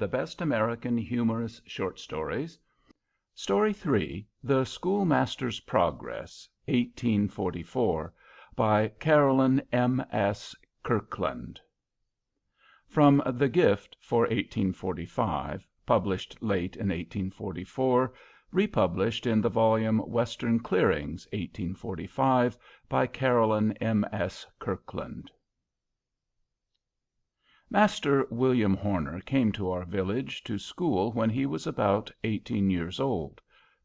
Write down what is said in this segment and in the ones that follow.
the best American humorous short stories. Story 3, The Schoolmaster's Progress, 1844, by Caroline M.S. Kirkland. From The Gift for 1845, published late in 1844, republished in the volume Western Clearings, 1845, by Caroline M.S. Kirkland. Master William Horner came to our village to school when he was about 18 years old,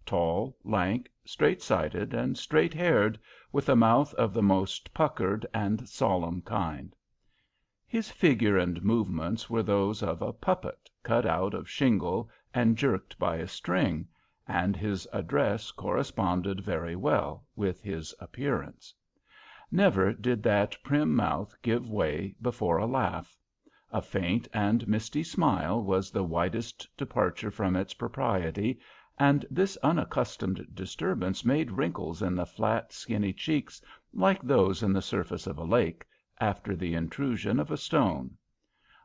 tall, lank, straight-sighted, and straight-haired, with a mouth of the most puckered and solemn kind. His figure and movements were those of a puppet cut out of shingle and jerked by a string, and his address corresponded very well with his appearance. Never did that prim mouth give way before a laugh. A faint and misty smile was the widest departure from its propriety, and this unaccustomed disturbance made wrinkles in the flat, skinny cheeks like those in the surface of a lake, after the intrusion of a stone.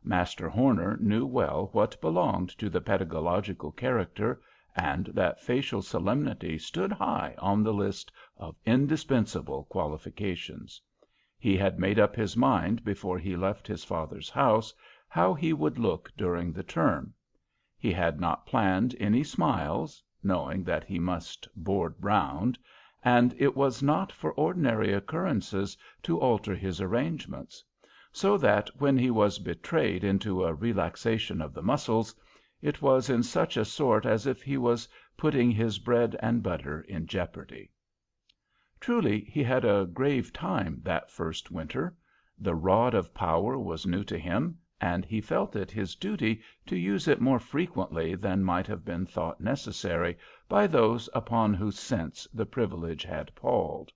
Master Horner knew well what belonged to the pedagogical character, and that facial solemnity stood high on the list of indispensable qualifications. He had made up his mind before he left his father's house how he would look during the term. He had not planned any smiles, knowing that he must board round, and it was not for ordinary occurrences to alter his arrangements; so that when he was betrayed into a relaxation of the muscles, it was in such a sort as if he was putting his bread and butter in jeopardy. Truly, he had a grave time that first winter. The rod of power was new to him, and he felt it his duty to use it more frequently than might have been thought necessary by those upon whose sense the privilege had palled.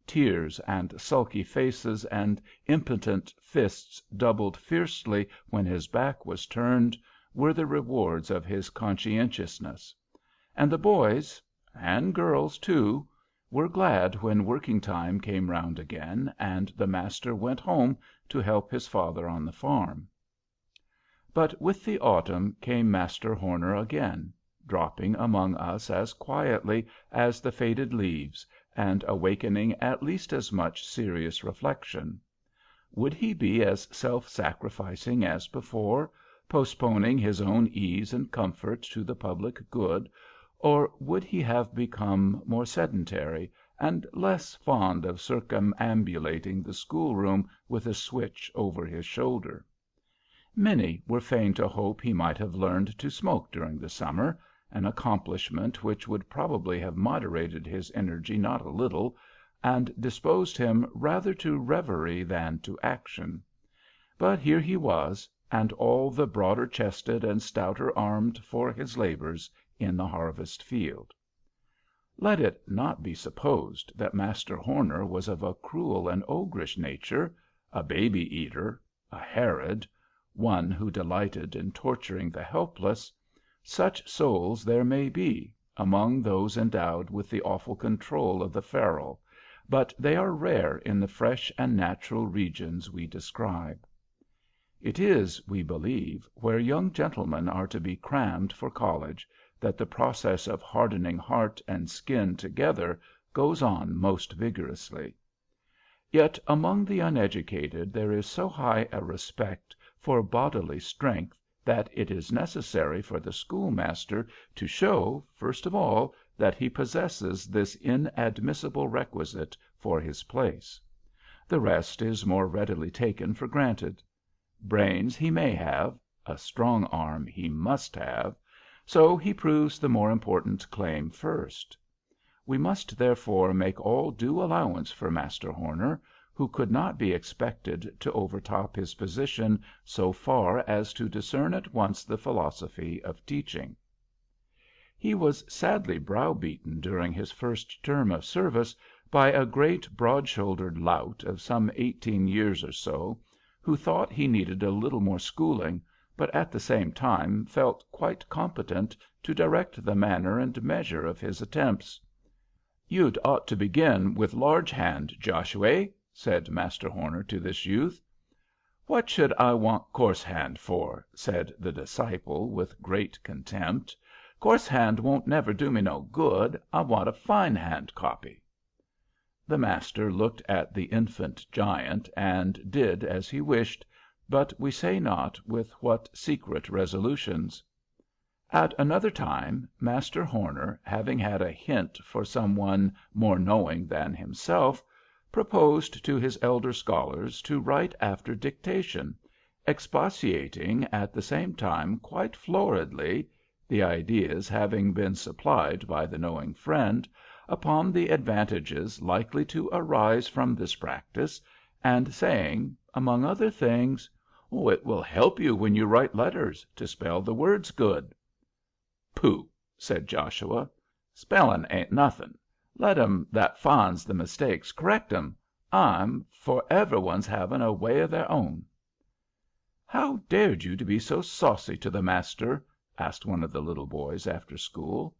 Tears and sulky faces and impotent fists doubled fiercely when his back was turned were the rewards of his conscientiousness. And the boys, and girls too, were glad when working time came round again, and the master went home to help his father on the farm. But with the autumn came Master Horner again, dropping among us as quietly as the faded leaves, and awakening at least as much serious reflection. Would he be as self-sacrificing as before, postponing his own ease and comfort to the public good, or would he have become more sedentary, and less fond of circumambulating the schoolroom with a switch over his shoulder? Many were fain to hope he might have learned to smoke during the summer, an accomplishment which would probably have moderated his energy not a little, and disposed him rather to reverie than to action. But here he was, and all the broader chested and stouter armed for his labors in the harvest field. Let it not be supposed that Master Horner was of a cruel and ogrish nature, a baby-eater, a Herod, one who delighted in torturing the helpless. Such souls there may be, among those endowed with the awful control of the ferule, but they are rare in the fresh and natural regions we describe. It is, we believe, where young gentlemen are to be crammed for college, that the process of hardening heart and skin together goes on most vigorously. Yet among the uneducated there is so high a respect for bodily strength that it is necessary for the schoolmaster to show, first of all, that he possesses this inadmissible requisite for his place. The rest is more readily taken for granted. Brains he may have, a strong arm he must have, so he proves the more important claim first. We must therefore make all due allowance for Master Horner, who could not be expected to overtop his position so far as to discern at once the philosophy of teaching. He was sadly browbeaten during his first term of service by a great broad-shouldered lout of some 18 years or so, who thought he needed a little more schooling, but at the same time felt quite competent to direct the manner and measure of his attempts. "You'd ought to begin with large hand, Joshuay," said Master Horner to this youth. "What should I want coarse hand for?" said the disciple, with great contempt. "Coarse hand won't never do me no good. I want a fine hand copy." The master looked at the infant giant, and did as he wished, but we say not with what secret resolutions. At another time, Master Horner, having had a hint for some one more knowing than himself, proposed to his elder scholars to write after dictation, expatiating at the same time quite floridly the ideas having been supplied by the knowing friend upon the advantages likely to arise from this practice, and saying, among other things, "It will help you when you write letters to spell the words good." "Pooh!" said Joshua. "Spellin' ain't nothin'. Let 'em that finds the mistakes correct 'em. I'm for everyone's havin' a way of their own." "How dared you to be so saucy to the master?" asked one of the little boys after school.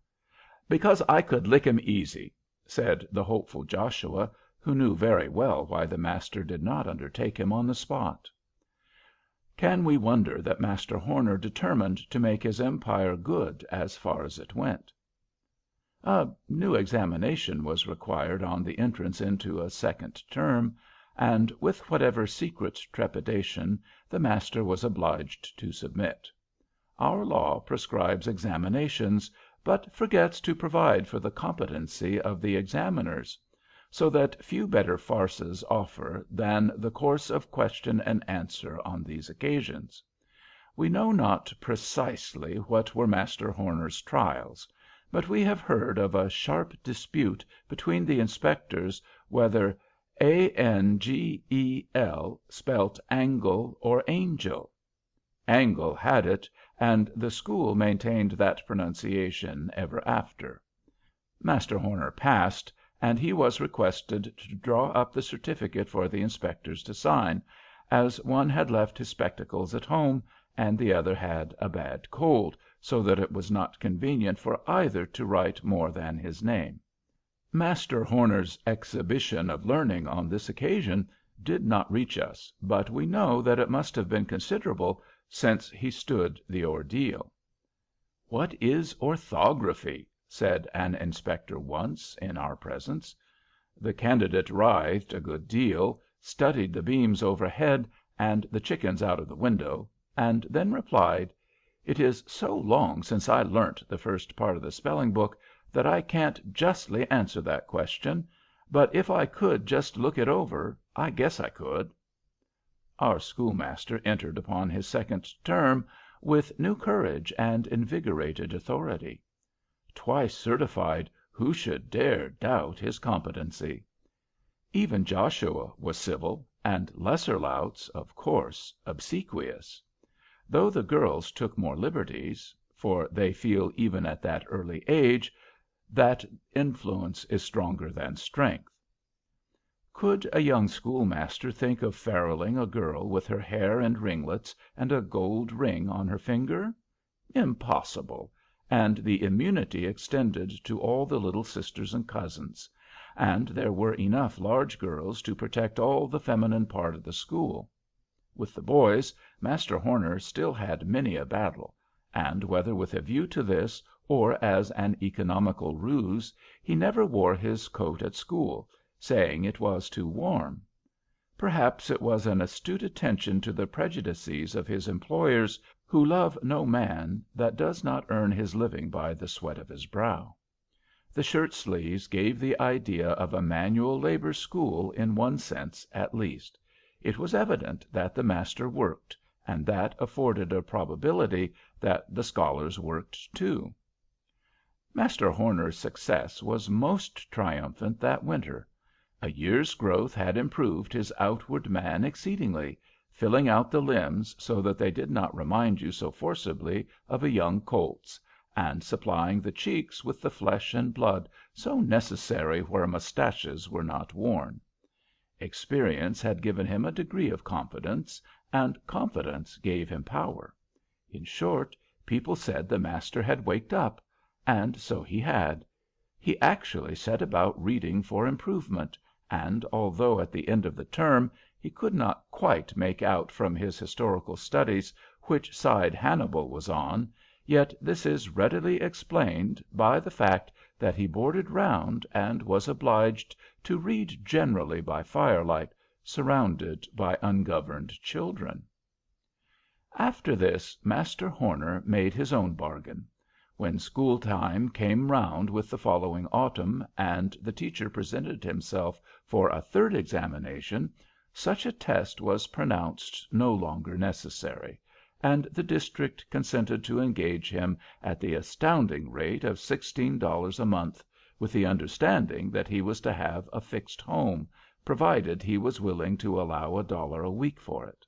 "Because I could lick him easy," said the hopeful Joshua, who knew very well why the master did not undertake him on the spot. Can we wonder that Master Horner determined to make his empire good as far as it went? A new examination was required on the entrance into a second term, and with whatever secret trepidation the master was obliged to submit. Our law prescribes examinations, but forgets to provide for the competency of the examiners, so that few better farces offer than the course of question and answer on these occasions. We know not precisely what were Master Horner's trials, but we have heard of a sharp dispute between the inspectors whether Angel spelt angle or angel. Angle had it, and the school maintained that pronunciation ever after. Master Horner passed, and he was requested to draw up the certificate for the inspectors to sign, as one had left his spectacles at home, and the other had a bad cold, so that it was not convenient for either to write more than his name. Master Horner's exhibition of learning on this occasion did not reach us, but we know that it must have been considerable, since he stood the ordeal. "What is orthography?" said an inspector once, in our presence. The candidate writhed a good deal, studied the beams overhead and the chickens out of the window, and then replied, "It is so long since I learnt the first part of the spelling book that I can't justly answer that question, but if I could just look it over, I guess I could." Our schoolmaster entered upon his second term with new courage and invigorated authority. Twice certified, who should dare doubt his competency? Even Joshua was civil, and lesser louts, of course, obsequious. Though the girls took more liberties, for they feel even at that early age that influence is stronger than strength. Could a young schoolmaster think of feruling a girl with her hair in ringlets and a gold ring on her finger? Impossible, and the immunity extended to all the little sisters and cousins, and there were enough large girls to protect all the feminine part of the school. With the boys, Master Horner still had many a battle, and whether with a view to this, or as an economical ruse, he never wore his coat at school, saying it was too warm. Perhaps it was an astute attention to the prejudices of his employers, who love no man that does not earn his living by the sweat of his brow. The shirt sleeves gave the idea of a manual labor school in one sense at least. It was evident that the master worked, and that afforded a probability that the scholars worked too. Master Horner's success was most triumphant that winter. A year's growth had improved his outward man exceedingly, filling out the limbs so that they did not remind you so forcibly of a young colt's, and supplying the cheeks with the flesh and blood so necessary where mustaches were not worn. Experience had given him a degree of confidence, and confidence gave him power. In short, people said the master had waked up, and so he had. He actually set about reading for improvement, and although at the end of the term he could not quite make out from his historical studies which side Hannibal was on, yet this is readily explained by the fact that he boarded round and was obliged to read generally by firelight, surrounded by ungoverned children. After this, Master Horner made his own bargain. When school time came round with the following autumn, and the teacher presented himself for a third examination, such a test was pronounced no longer necessary, and the district consented to engage him at the astounding rate of $16 a month, with the understanding that he was to have a fixed home, provided he was willing to allow $1 a week for it.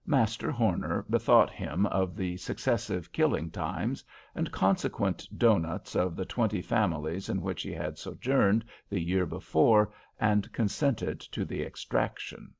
Master Horner bethought him of the successive killing times and consequent doughnuts of the 20 families in which he had sojourned the year before, and consented to the extraction.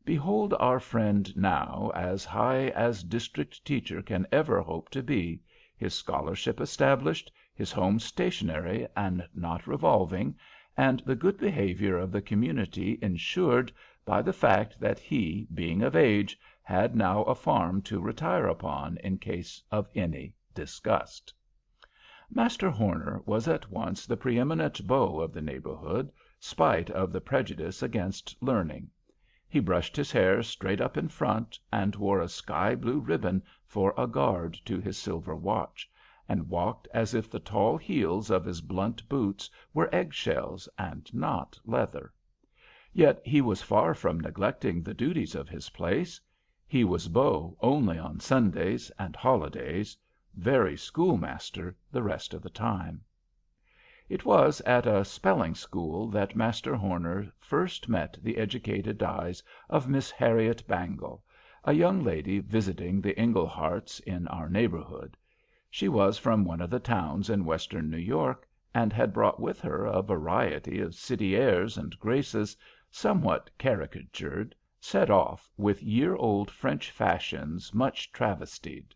Behold our friend now as high as district teacher can ever hope to be, his scholarship established, his home stationary and not revolving, and the good behavior of the community insured by the fact that he, being of age, had now a farm to retire upon in case of any disgust. Master Horner was at once the preeminent beau of the neighborhood, spite of the prejudice against learning. He brushed his hair straight up in front, and wore a sky-blue ribbon for a guard to his silver watch, and walked as if the tall heels of his blunt boots were egg-shells and not leather. Yet he was far from neglecting the duties of his place. He was beau only on Sundays and holidays, very schoolmaster the rest of the time. It was at a spelling school that Master Horner first met the educated eyes of Miss Harriet Bangle, a young lady visiting the Ingleharts in our neighborhood. She was from one of the towns in western New York, and had brought with her a variety of city airs and graces, somewhat caricatured, set off with year-old French fashions much travestied.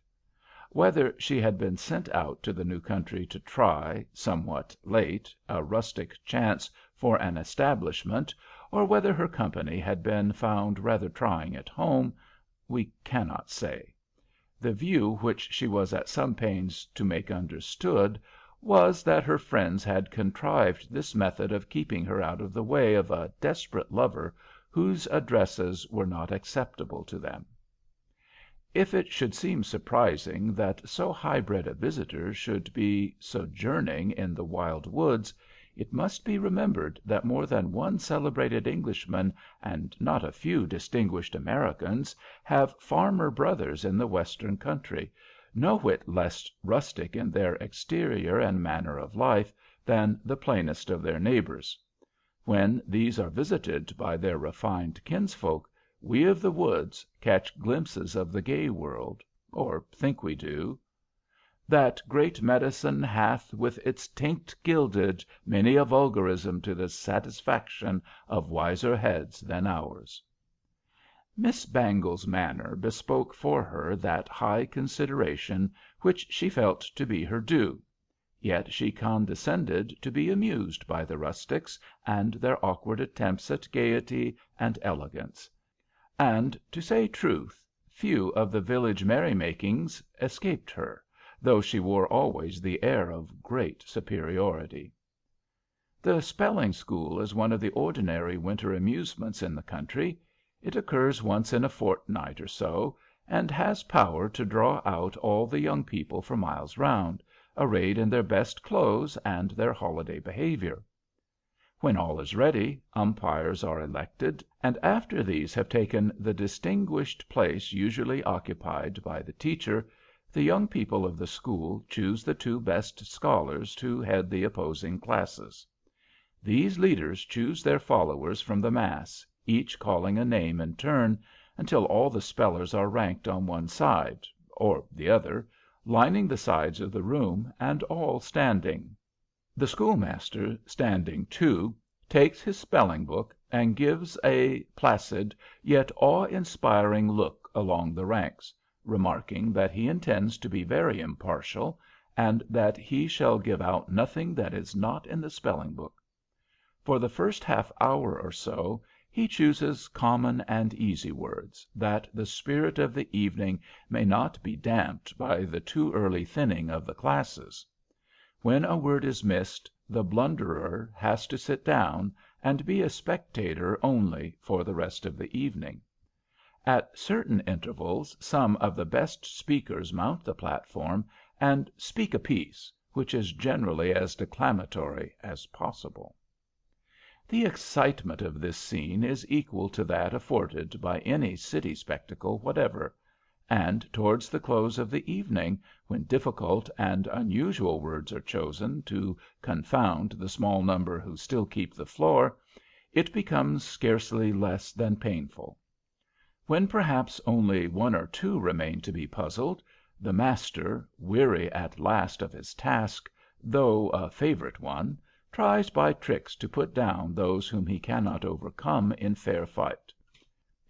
Whether she had been sent out to the new country to try, somewhat late, a rustic chance for an establishment, or whether her company had been found rather trying at home, we cannot say. The view which she was at some pains to make understood was that her friends had contrived this method of keeping her out of the way of a desperate lover whose addresses were not acceptable to them. If it should seem surprising that so high-bred a visitor should be sojourning in the wild woods, it must be remembered that more than one celebrated Englishman and not a few distinguished Americans have farmer brothers in the western country, no whit less rustic in their exterior and manner of life than the plainest of their neighbors. When these are visited by their refined kinsfolk, we of the woods catch glimpses of the gay world, or think we do. That great medicine hath with its tinct gilded many a vulgarism to the satisfaction of wiser heads than ours. Miss Bangle's manner bespoke for her that high consideration which she felt to be her due, yet she condescended to be amused by the rustics and their awkward attempts at gaiety and elegance. And, to say truth, few of the village merry-makings escaped her, though she wore always the air of great superiority. The spelling school is one of the ordinary winter amusements in the country. It occurs once in a fortnight or so, and has power to draw out all the young people for miles round, arrayed in their best clothes and their holiday behavior. When all is ready, umpires are elected, and after these have taken the distinguished place usually occupied by the teacher, the young people of the school choose the 2 best scholars to head the opposing classes. These leaders choose their followers from the mass, each calling a name in turn, until all the spellers are ranked on one side, or the other, lining the sides of the room, and all standing. The schoolmaster, standing too, takes his spelling-book and gives a placid yet awe-inspiring look along the ranks, remarking that he intends to be very impartial, and that he shall give out nothing that is not in the spelling-book. For the first half hour or so he chooses common and easy words, that the spirit of the evening may not be damped by the too early thinning of the classes. When a word is missed, the blunderer has to sit down and be a spectator only for the rest of the evening. At certain intervals some of the best speakers mount the platform and speak a piece, which is generally as declamatory as possible. The excitement of this scene is equal to that afforded by any city spectacle whatever, and towards the close of the evening, when difficult and unusual words are chosen to confound the small number who still keep the floor, it becomes scarcely less than painful. When perhaps only one or two remain to be puzzled, the master, weary at last of his task, though a favorite one, tries by tricks to put down those whom he cannot overcome in fair fight.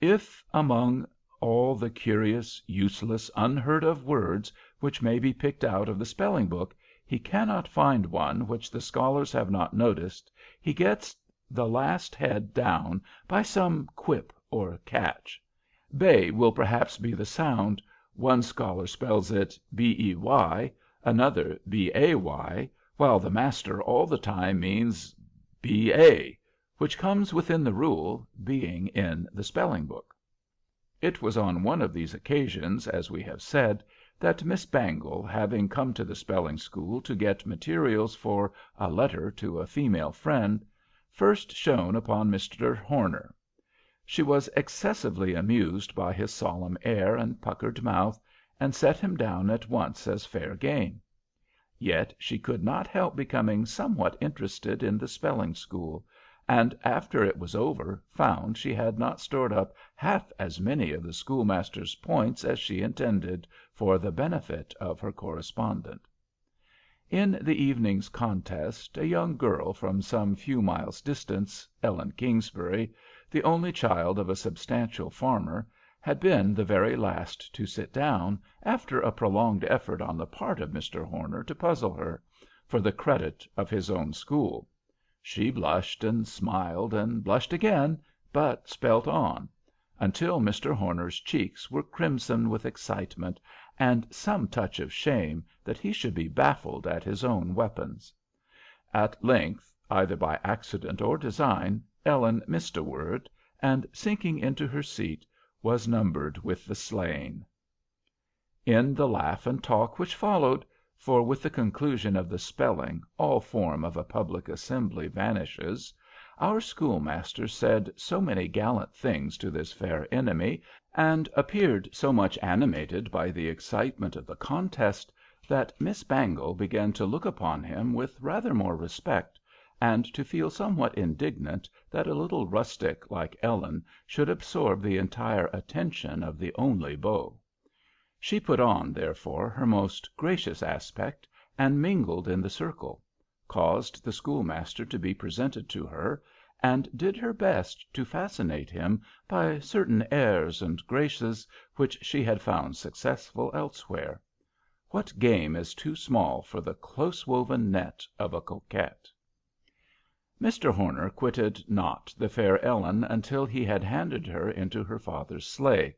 If among all the curious, useless, unheard of words which may be picked out of the spelling book, he cannot find one which the scholars have not noticed, he gets the last head down by some quip or catch. Bay will perhaps be the sound. One scholar spells it bey, another bay, while the master all the time means ba, which comes within the rule, being in the spelling book. It was on one of these occasions, as we have said, that Miss Bangle, having come to the spelling school to get materials for a letter to a female friend, first shone upon Mr. Horner. She was excessively amused by his solemn air and puckered mouth, and set him down at once as fair game. Yet she could not help becoming somewhat interested in the spelling school, and after it was over found she had not stored up half as many of the schoolmaster's points as she intended, for the benefit of her correspondent. In the evening's contest a young girl from some few miles' distance, Ellen Kingsbury, the only child of a substantial farmer, had been the very last to sit down, after a prolonged effort on the part of Mr. Horner to puzzle her, for the credit of his own school. She blushed and smiled and blushed again, but spelt on, until Mr. Horner's cheeks were crimson with excitement and some touch of shame that he should be baffled at his own weapons. At length, either by accident or design, Ellen missed a word, and, sinking into her seat, was numbered with the slain. In the laugh and talk which followed, for with the conclusion of the spelling all form of a public assembly vanishes, our schoolmaster said so many gallant things to this fair enemy, and appeared so much animated by the excitement of the contest, that Miss Bangle began to look upon him with rather more respect, and to feel somewhat indignant that a little rustic like Ellen should absorb the entire attention of the only beau. She put on, therefore, her most gracious aspect, and mingled in the circle, caused the schoolmaster to be presented to her, and did her best to fascinate him by certain airs and graces which she had found successful elsewhere. What game is too small for the close-woven net of a coquette? Mr. Horner quitted not the fair Ellen until he had handed her into her father's sleigh,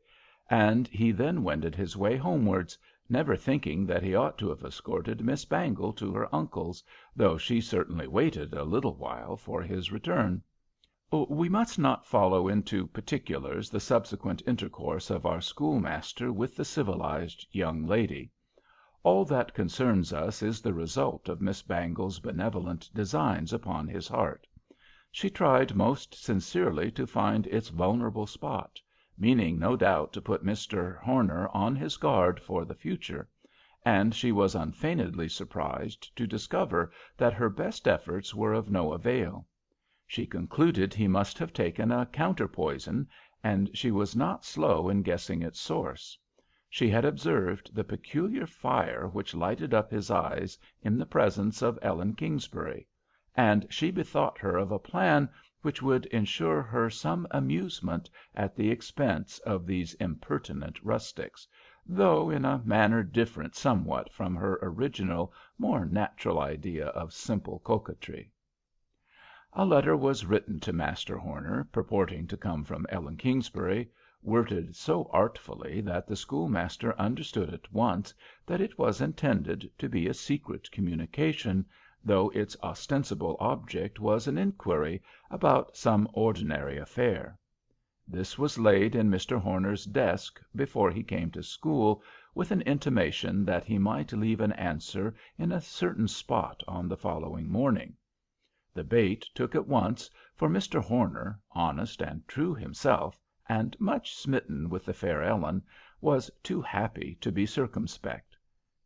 and he then wended his way homewards, never thinking that he ought to have escorted Miss Bangle to her uncle's, though she certainly waited a little while for his return. We must not follow into particulars the subsequent intercourse of our schoolmaster with the civilized young lady. All that concerns us is the result of Miss Bangle's benevolent designs upon his heart. She tried most sincerely to find its vulnerable spot, meaning no doubt to put Mr. Horner on his guard for the future, and she was unfeignedly surprised to discover that her best efforts were of no avail. She concluded he must have taken a counterpoison, and she was not slow in guessing its source. She had observed the peculiar fire which lighted up his eyes in the presence of Ellen Kingsbury, and she bethought her of a plan which would ensure her some amusement at the expense of these impertinent rustics, though in a manner different somewhat from her original, more natural idea of simple coquetry. A letter was written to Master Horner, purporting to come from Ellen Kingsbury, worded so artfully that the schoolmaster understood at once that it was intended to be a secret communication, though its ostensible object was an inquiry about some ordinary affair. This was laid in Mr. Horner's desk before he came to school, with an intimation that he might leave an answer in a certain spot on the following morning. The bait took at once, for Mr. Horner, honest and true himself, and much smitten with the fair Ellen, was too happy to be circumspect.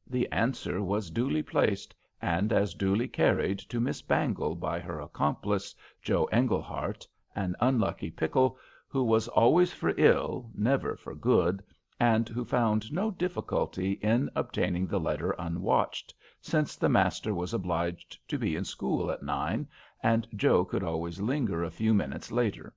The answer was duly placed, and as duly carried to Miss Bangle by her accomplice, Joe Englehart, an unlucky pickle, who was always for ill, never for good, and who found no difficulty in obtaining the letter unwatched, since the master was obliged to be in school at 9, and Joe could always linger a few minutes later.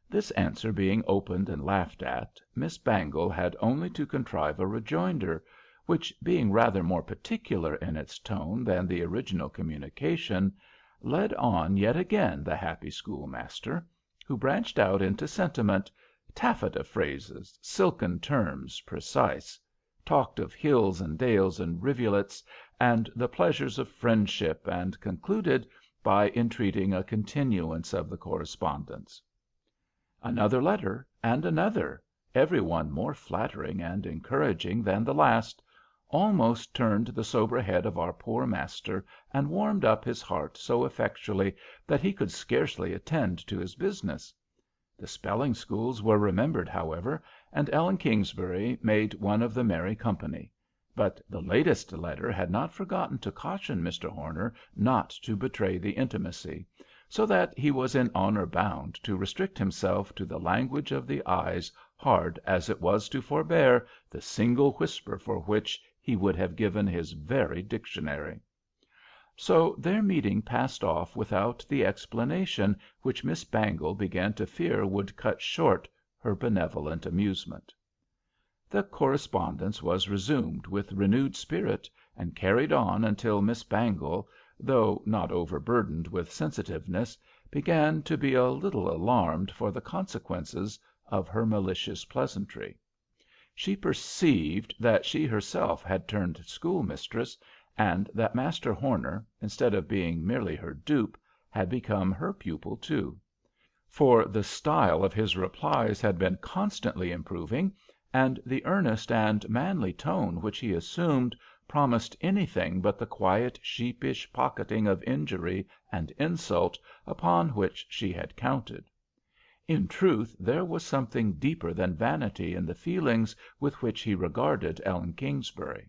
This answer being opened and laughed at, Miss Bangle had only to contrive a rejoinder, which, being rather more particular in its tone than the original communication, led on yet again the happy schoolmaster, who branched out into sentiment, taffeta phrases, silken terms precise, talked of hills and dales and rivulets, and the pleasures of friendship, and concluded by entreating a continuance of the correspondence. Another letter, and another, every one more flattering and encouraging than the last, almost turned the sober head of our poor master, and warmed up his heart so effectually that he could scarcely attend to his business. The spelling schools were remembered, however, and Ellen Kingsbury made one of the merry company. But the latest letter had not forgotten to caution Mr. Horner not to betray the intimacy, so that he was in honor bound to restrict himself to the language of the eyes, hard as it was to forbear the single whisper for which he would have given his very dictionary. So their meeting passed off without the explanation which Miss Bangle began to fear would cut short her benevolent amusement. The correspondence was resumed with renewed spirit, and carried on until Miss Bangle, though not overburdened with sensitiveness, began to be a little alarmed for the consequences of her malicious pleasantry. She perceived that she herself had turned schoolmistress, and that Master Horner, instead of being merely her dupe, had become her pupil too. For the style of his replies had been constantly improving, and the earnest and manly tone which he assumed promised anything but the quiet, sheepish pocketing of injury and insult upon which she had counted. In truth, there was something deeper than vanity in the feelings with which he regarded Ellen Kingsbury.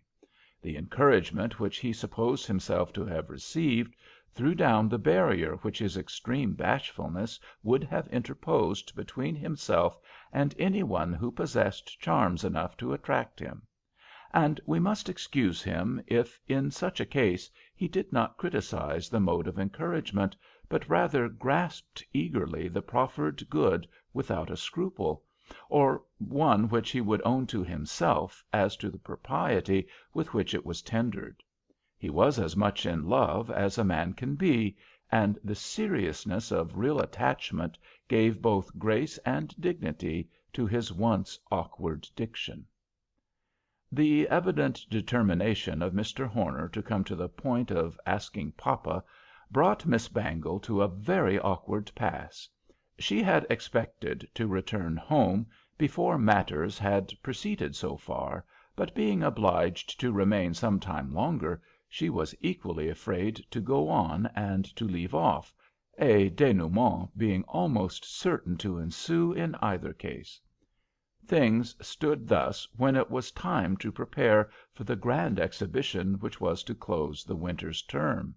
The encouragement which he supposed himself to have received threw down the barrier which his extreme bashfulness would have interposed between himself and any one who possessed charms enough to attract him; and we must excuse him if, in such a case, he did not criticize the mode of encouragement, but rather grasped eagerly the proffered good without a scruple, or one which he would own to himself as to the propriety with which it was tendered. He was as much in love as a man can be, and the seriousness of real attachment gave both grace and dignity to his once awkward diction. The evident determination of Mr. Horner to come to the point of asking papa brought Miss Bangle to a very awkward pass. She had expected to return home before matters had proceeded so far, but being obliged to remain some time longer, she was equally afraid to go on and to leave off, a dénouement being almost certain to ensue in either case. Things stood thus when it was time to prepare for the grand exhibition which was to close the winter's term.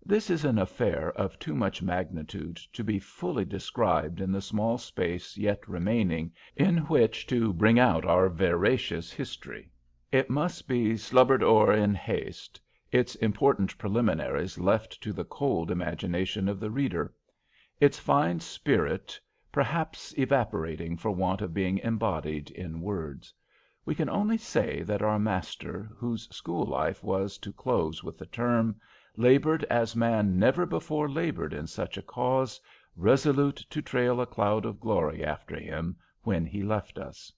This is an affair of too much magnitude to be fully described in the small space yet remaining in which to bring out our veracious history. It must be slubbered o'er in haste, its important preliminaries left to the cold imagination of the reader, its fine spirit perhaps evaporating for want of being embodied in words. We can only say that our master, whose school life was to close with the term, laboured as man never before laboured in such a cause, resolute to trail a cloud of glory after him when he left us.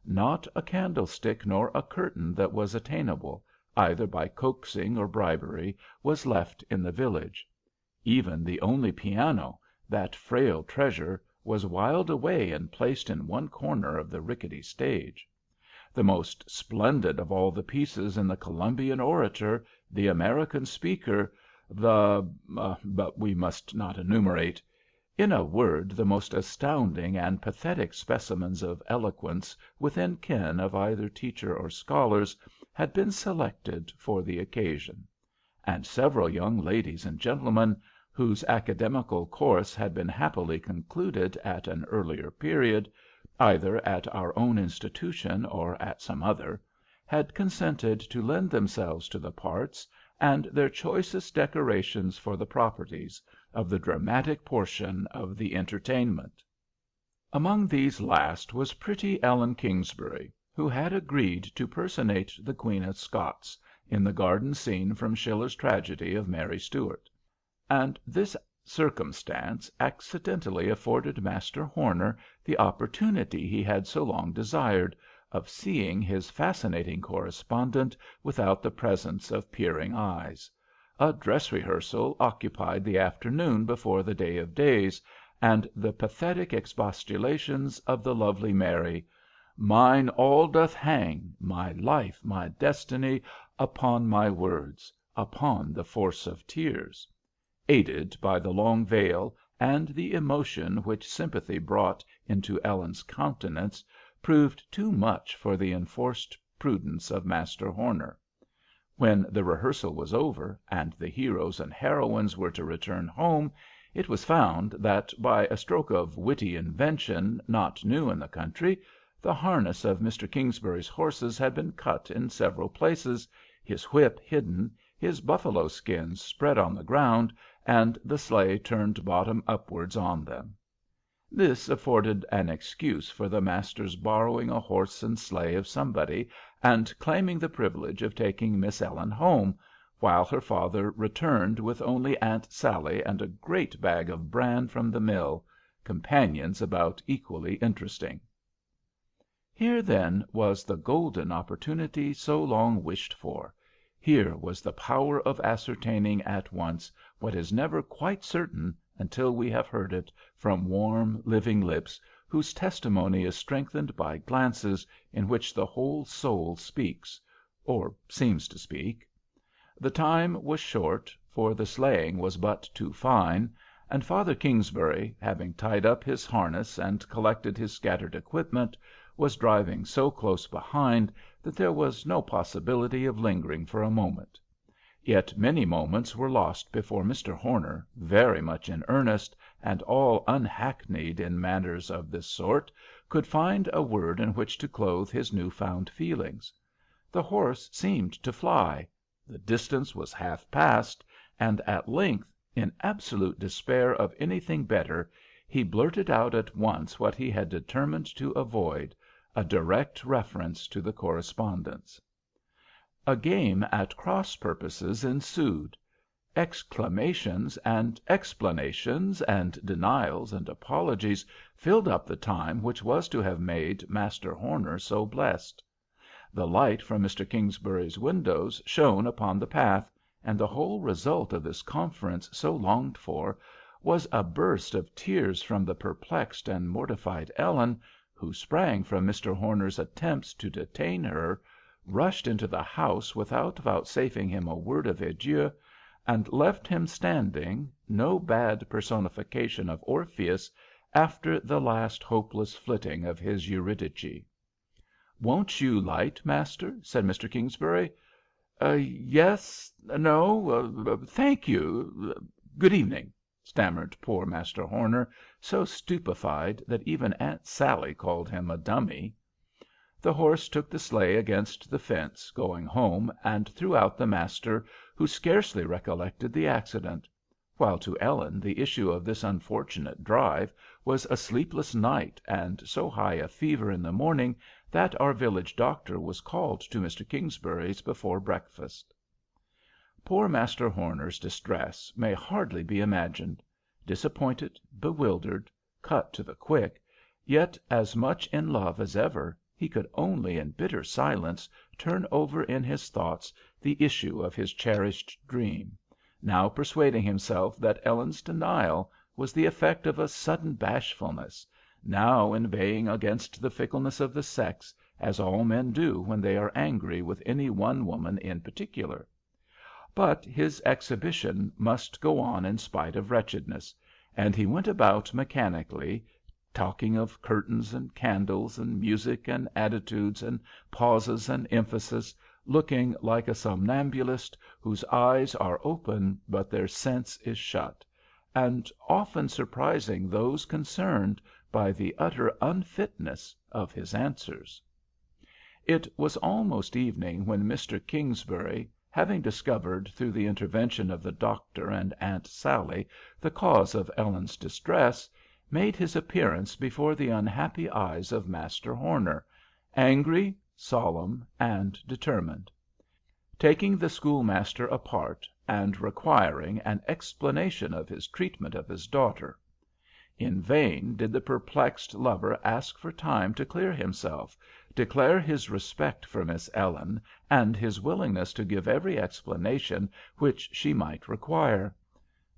Not a candlestick nor a curtain that was attainable, either by coaxing or bribery, was left in the village. Even the only piano, that frail treasure, was wiled away and placed in one corner of the rickety stage. The most splendid of all the pieces in the Columbian orator, the American speaker, but we must not enumerate. In a word, the most astounding and pathetic specimens of eloquence within ken of either teacher or scholars had been selected for the occasion; and several young ladies and gentlemen, whose academical course had been happily concluded at an earlier period, either at our own institution or at some other, had consented to lend themselves to the parts, and their choicest decorations for the properties of the dramatic portion of the entertainment. Among these last was pretty Ellen Kingsbury, who had agreed to personate the Queen of Scots in the garden scene from Schiller's tragedy of Mary Stuart; and this circumstance accidentally afforded Master Horner the opportunity he had so long desired, of seeing his fascinating correspondent without the presence of peering eyes. A dress rehearsal occupied the afternoon before the day of days, and the pathetic expostulations of the lovely Mary, "Mine all doth hang, my life, my destiny, upon my words, upon the force of tears," aided by the long veil and the emotion which sympathy brought into Ellen's countenance, proved too much for the enforced prudence of Master Horner. When the rehearsal was over, and the heroes and heroines were to return home, it was found that, by a stroke of witty invention not new in the country, the harness of Mr. Kingsbury's horses had been cut in several places, his whip hidden, his buffalo skins spread on the ground, and the sleigh turned bottom upwards on them. This afforded an excuse for the master's borrowing a horse and sleigh of somebody, and claiming the privilege of taking Miss Ellen home, while her father returned with only Aunt Sally and a great bag of bran from the mill, companions about equally interesting. Here, then, was the golden opportunity so long wished for. Here was the power of ascertaining at once what is never quite certain until we have heard it from warm, living lips, whose testimony is strengthened by glances in which the whole soul speaks, or seems to speak. The time was short, for the sleighing was but too fine, and Father Kingsbury, having tied up his harness and collected his scattered equipment, was driving so close behind that there was no possibility of lingering for a moment. Yet many moments were lost before Mr. Horner, very much in earnest, and all unhackneyed in matters of this sort, could find a word in which to clothe his new-found feelings. The horse seemed to fly. The distance was half passed, and at length, in absolute despair of anything better, he blurted out at once what he had determined to avoid, a direct reference to the correspondence. A game at cross purposes ensued. Exclamations and explanations and denials and apologies filled up the time which was to have made Master Horner so blessed. The light from Mr. Kingsbury's windows shone upon the path, and the whole result of this conference so longed for was a burst of tears from the perplexed and mortified Ellen, who sprang from Mr. Horner's attempts to detain her, rushed into the house without vouchsafing him a word of adieu, and left him standing, no bad personification of Orpheus, after the last hopeless flitting of his Eurydice. "Won't you light, master?" said Mr. Kingsbury. "Yes, no, thank you, good evening," stammered poor Master Horner, so stupefied that even Aunt Sally called him a dummy. The horse took the sleigh against the fence, going home, and threw out the master, who scarcely recollected the accident; while to Ellen the issue of this unfortunate drive was a sleepless night and so high a fever in the morning that our village doctor was called to Mr. Kingsbury's before breakfast. Poor Master Horner's distress may hardly be imagined. Disappointed, bewildered, cut to the quick, yet as much in love as ever, he could only in bitter silence turn over in his thoughts the issue of his cherished dream, now persuading himself that Ellen's denial was the effect of a sudden bashfulness, now inveighing against the fickleness of the sex, as all men do when they are angry with any one woman in particular. But his exhibition must go on in spite of wretchedness, and he went about mechanically, talking of curtains and candles and music and attitudes and pauses and emphasis, looking like a somnambulist whose eyes are open but their sense is shut, and often surprising those concerned by the utter unfitness of his answers. It was almost evening when Mr. Kingsbury, having discovered through the intervention of the doctor and Aunt Sally the cause of Ellen's distress, made his appearance before the unhappy eyes of Master Horner, angry, solemn, and determined. Taking the schoolmaster apart, and requiring an explanation of his treatment of his daughter. In vain did the perplexed lover ask for time to clear himself, declare his respect for Miss Ellen, and his willingness to give every explanation which she might require.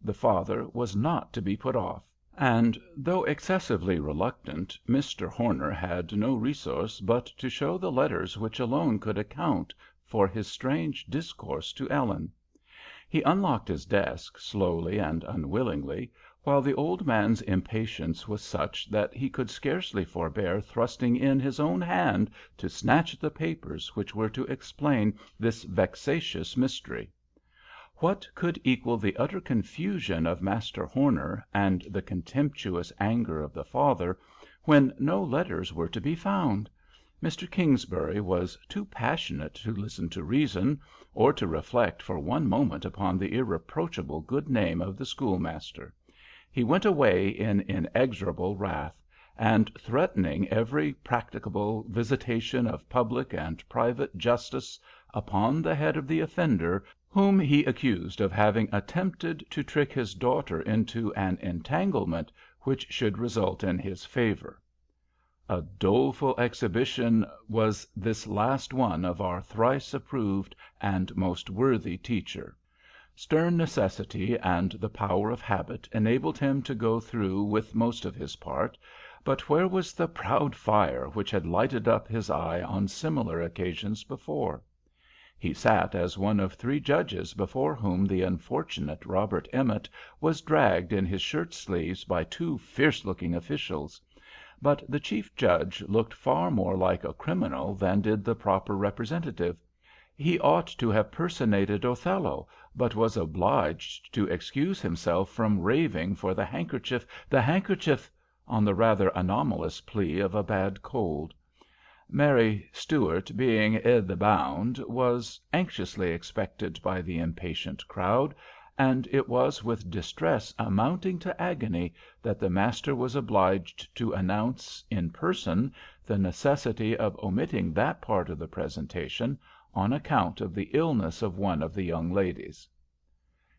The father was not to be put off, and, though excessively reluctant, Mr. Horner had no resource but to show the letters which alone could account for his strange discourse to Ellen. He unlocked his desk slowly and unwillingly, while the old man's impatience was such that he could scarcely forbear thrusting in his own hand to snatch at the papers which were to explain this vexatious mystery. What could equal the utter confusion of Master Horner and the contemptuous anger of the father, when no letters were to be found? Mr. Kingsbury was too passionate to listen to reason, or to reflect for one moment upon the irreproachable good name of the schoolmaster. He went away in inexorable wrath, and threatening every practicable visitation of public and private justice upon the head of the offender, whom he accused of having attempted to trick his daughter into an entanglement which should result in his favor. A doleful exhibition was this last one of our thrice approved and most worthy teacher. Stern necessity and the power of habit enabled him to go through with most of his part, but where was the proud fire which had lighted up his eye on similar occasions before? He sat as one of three judges before whom the unfortunate Robert Emmet was dragged in his shirt sleeves by two fierce-looking officials. But the chief judge looked far more like a criminal than did the proper representative. He ought to have personated Othello, but was obliged to excuse himself from raving for the handkerchief, on the rather anomalous plea of a bad cold. Mary Stuart, being "i' the bound," was anxiously expected by the impatient crowd, and it was with distress amounting to agony that the master was obliged to announce in person the necessity of omitting that part of the presentation on account of the illness of one of the young ladies.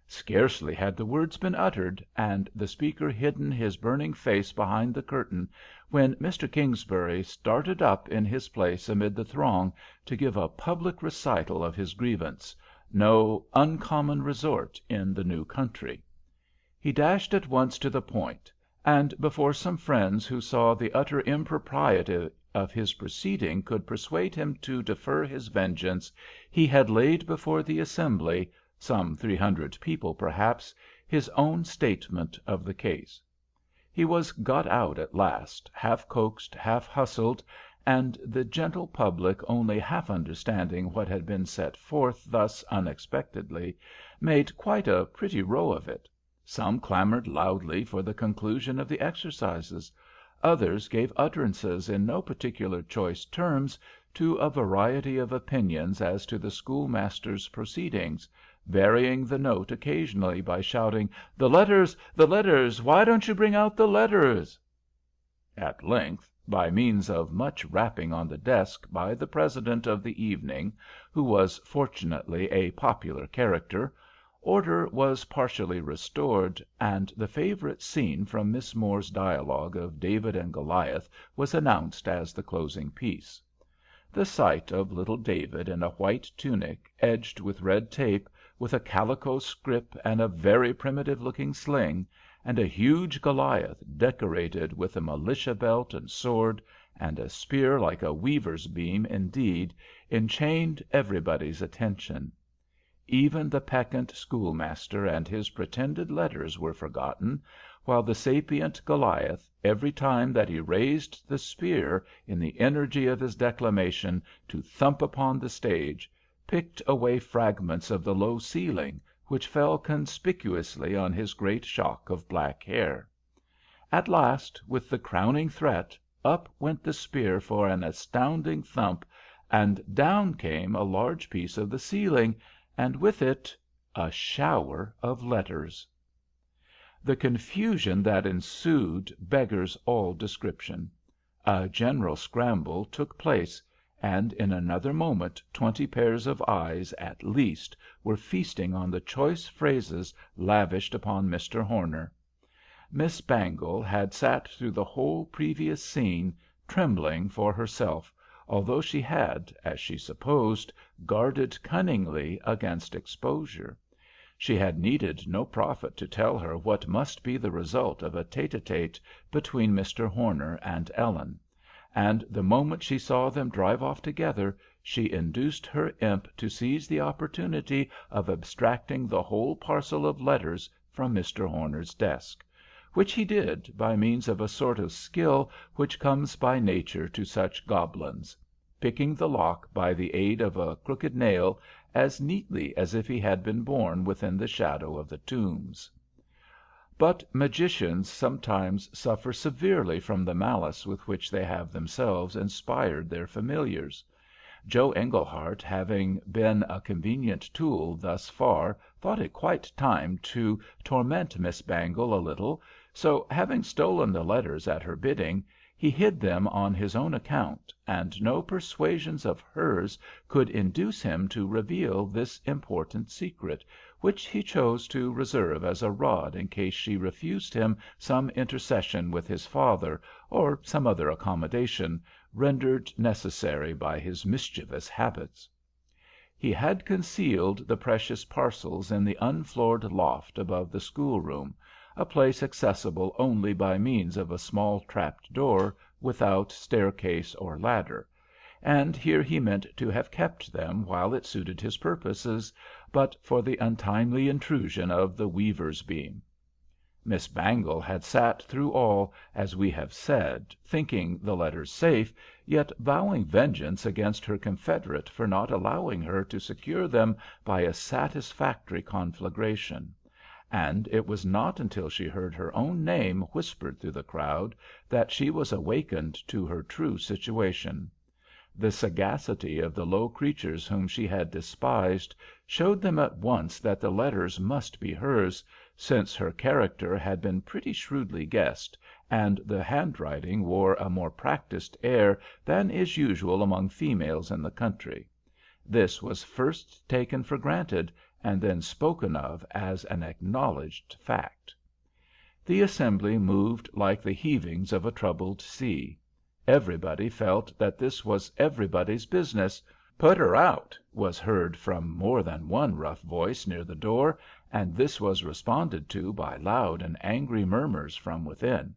Scarcely had the words been uttered, and the speaker hidden his burning face behind the curtain, when Mr. Kingsbury started up in his place amid the throng to give a public recital of his grievance, no uncommon resort in the new country. He dashed at once to the point, and before some friends who saw the utter impropriety of his proceeding could persuade him to defer his vengeance, he had laid before the assembly, some 300 people perhaps, his own statement of the case. He was got out at last, half coaxed, half hustled, and the gentle public only half understanding what had been set forth thus unexpectedly, made quite a pretty row of it. Some clamored loudly for the conclusion of the exercises. Others gave utterances in no particular choice terms to a variety of opinions as to the schoolmaster's proceedings, varying the note occasionally by shouting, "The letters! The letters! Why don't you bring out the letters?" At length by means of much rapping on the desk by the president of the evening, who was fortunately a popular character, order was partially restored, and the favourite scene from Miss More's dialogue of David and Goliath was announced as the closing piece. The sight of little David in a white tunic edged with red tape, with a calico scrip and a very primitive looking sling, and a huge Goliath decorated with a militia belt and sword, and a spear like a weaver's beam indeed, enchained everybody's attention. Even the peccant schoolmaster and his pretended letters were forgotten, while the sapient Goliath, every time that he raised the spear in the energy of his declamation to thump upon the stage, picked away fragments of the low ceiling, which fell conspicuously on his great shock of black hair. At last, with the crowning threat, up went the spear for an astounding thump, and down came a large piece of the ceiling, and with it a shower of letters. The confusion that ensued beggars all description. A general scramble took place, and in another moment 20 pairs of eyes, at least, were feasting on the choice phrases lavished upon Mr. Horner. Miss Bangle had sat through the whole previous scene, trembling for herself, although she had, as she supposed, guarded cunningly against exposure. She had needed no prophet to tell her what must be the result of a tête-à-tête between Mr. Horner and Ellen, and the moment she saw them drive off together, she induced her imp to seize the opportunity of abstracting the whole parcel of letters from Mr. Horner's desk, which he did by means of a sort of skill which comes by nature to such goblins, picking the lock by the aid of a crooked nail as neatly as if he had been born within the shadow of the tombs. But magicians sometimes suffer severely from the malice with which they have themselves inspired their familiars. Joe Englehart, having been a convenient tool thus far, thought it quite time to torment Miss Bangle a little, so, having stolen the letters at her bidding, he hid them on his own account, and no persuasions of hers could induce him to reveal this important secret, which he chose to reserve as a rod in case she refused him some intercession with his father, or some other accommodation, rendered necessary by his mischievous habits. He had concealed the precious parcels in the unfloored loft above the schoolroom, a place accessible only by means of a small trapped door, without staircase or ladder, and here he meant to have kept them while it suited his purposes, but for the untimely intrusion of the weaver's beam. Miss Bangle had sat through all, as we have said, thinking the letters safe, yet vowing vengeance against her confederate for not allowing her to secure them by a satisfactory conflagration, and it was not until she heard her own name whispered through the crowd that she was awakened to her true situation. The sagacity of the low creatures whom she had despised showed them at once that the letters must be hers, since her character had been pretty shrewdly guessed, and the handwriting wore a more practised air than is usual among females in the country. This was first taken for granted, and then spoken of as an acknowledged fact. The assembly moved like the heavings of a troubled sea. Everybody felt that this was everybody's business. "Put her out," was heard from more than one rough voice near the door, and this was responded to by loud and angry murmurs from within.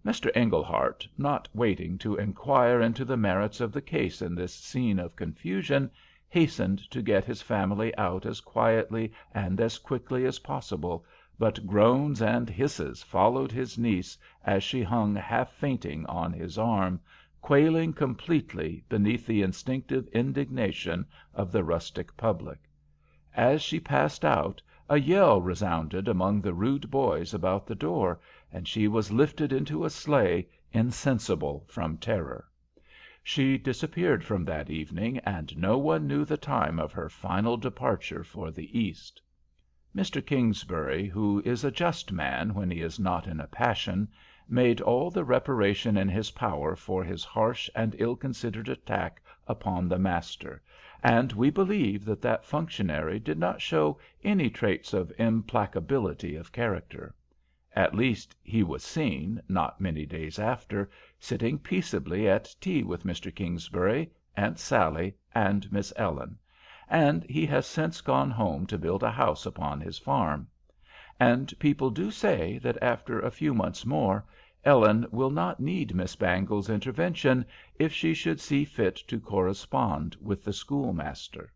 Mr. Englehart, not waiting to inquire into the merits of the case in this scene of confusion, hastened to get his family out as quietly and as quickly as possible, but groans and hisses followed his niece as she hung half fainting on his arm, quailing completely beneath the instinctive indignation of the rustic public. As she passed out, a yell resounded among the rude boys about the door, and she was lifted into a sleigh, insensible from terror. She disappeared from that evening, and no one knew the time of her final departure for the East. Mr. Kingsbury, who is a just man when he is not in a passion, made all the reparation in his power for his harsh and ill-considered attack upon the master, and we believe that that functionary did not show any traits of implacability of character. At least he was seen, not many days after, sitting peaceably at tea with Mr. Kingsbury, Aunt Sally, and Miss Ellen, and he has since gone home to build a house upon his farm. And people do say that after a few months more Ellen will not need Miss Bangle's intervention if she should see fit to correspond with the schoolmaster.